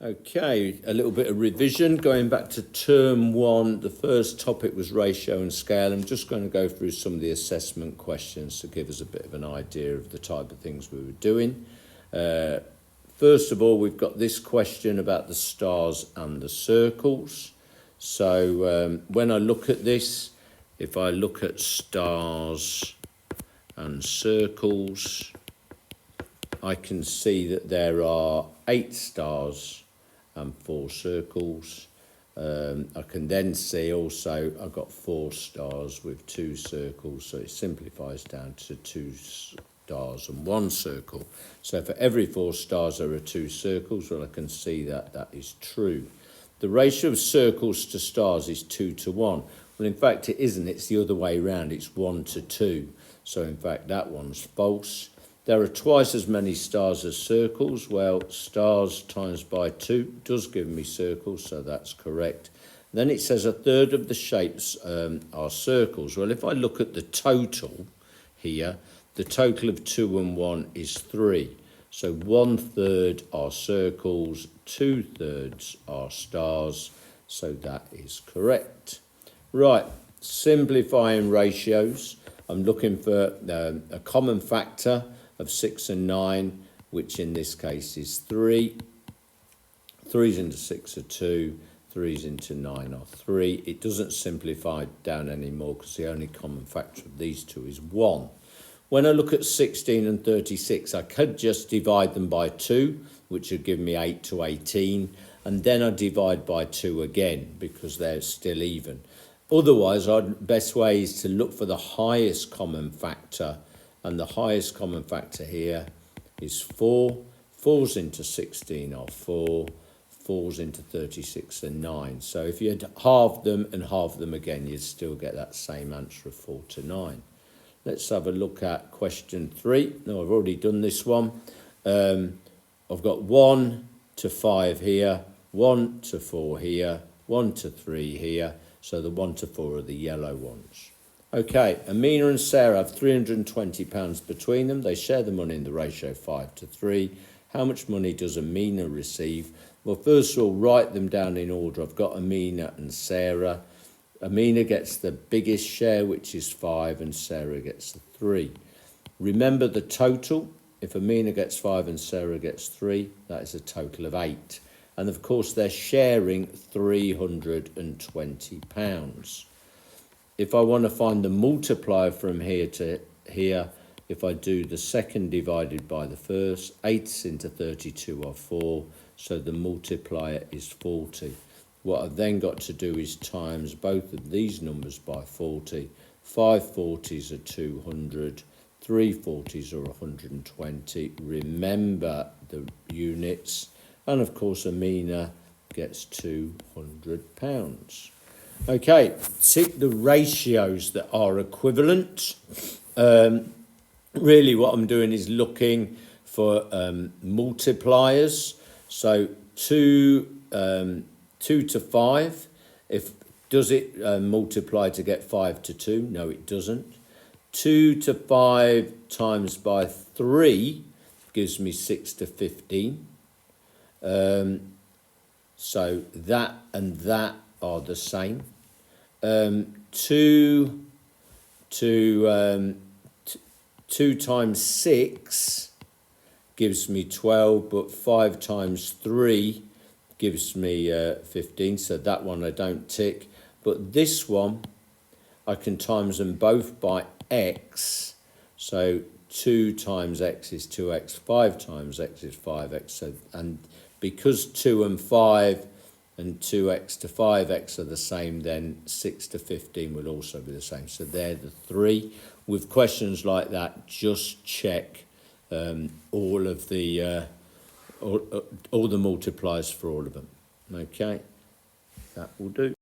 Okay, a little bit of revision. Going back to term one, the first topic was ratio and scale. I'm just going to go through some of the assessment questions to give us a bit of an idea of the type of things we were doing. First of all, we've got this question about the stars and the circles. So when I look at this, if I look at stars and circles, I can see that there are 8 stars and 4 circles. I can then see also I've got 4 stars with 2 circles, so it simplifies down to 2 stars and 1 circle. So for every 4 stars there are 2 circles. Well, I can see that that is true. The ratio of circles to stars is 2 to 1. Well, in fact, it isn't. It's the other way around. It's 1 to 2. So in fact, that one's false. There are twice as many stars as circles. Well, stars times by 2 does give me circles, so that's correct. Then it says a third of the shapes are circles. Well, if I look at the total here, the total of 2 and 1 is 3. So 1/3 are circles, 2/3 are stars, so that is correct. Right, simplifying ratios. I'm looking for a common factor of 6 and 9, which in this case is 3. 3's into 6 are 2, 3's into 9 are 3. It doesn't simplify down anymore because the only common factor of these two is 1. When I look at 16 and 36, I could just divide them by 2, which would give me 8 to 18, and then I divide by 2 again because they're still even. Otherwise, the best way is to look for the highest common factor, and the highest common factor here is 4. 4's into 16 are 4. 4's into 36 are 9. So if you had halved them and halved them again, you'd still get that same answer of 4 to 9. Let's have a look at question 3. No, I've already done this one. I've got 1 to 5 here, 1 to 4 here, 1 to 3 here. So the 1 to 4 are the yellow ones. Okay, Amina and Sarah have £320 between them. They share the money in the ratio 5 to 3. How much money does Amina receive? Well, first of all, write them down in order. I've got Amina and Sarah. Amina gets the biggest share, which is 5, and Sarah gets the 3. Remember the total. If Amina gets 5 and Sarah gets 3, that is a total of 8. And of course, they're sharing £320. If I want to find the multiplier from here to here, if I do the second divided by the first, 8 into 32 are 4, so the multiplier is 40. What I've then got to do is times both of these numbers by 40. 5 40s are 200, 3 40s are 120. Remember the units. And of course, Amina gets £200. Okay, tick the ratios that are equivalent. Really what I'm doing is looking for multipliers. So 2 to 5, does it multiply to get 5 to 2? No, it doesn't. 2 to 5 times by 3 gives me 6 to 15. So that and that are the same. 2 times 6 gives me 12, but 5 times 3 gives me 15, so that one I don't tick. But this one, I can times them both by x, so 2 times x is 2x, 5 times x is 5x, so, and because 2 and 5 and 2x to 5x are the same, then 6 to 15 will also be the same. So they're the 3. With questions like that, just check all the multipliers for all of them. Okay, that will do.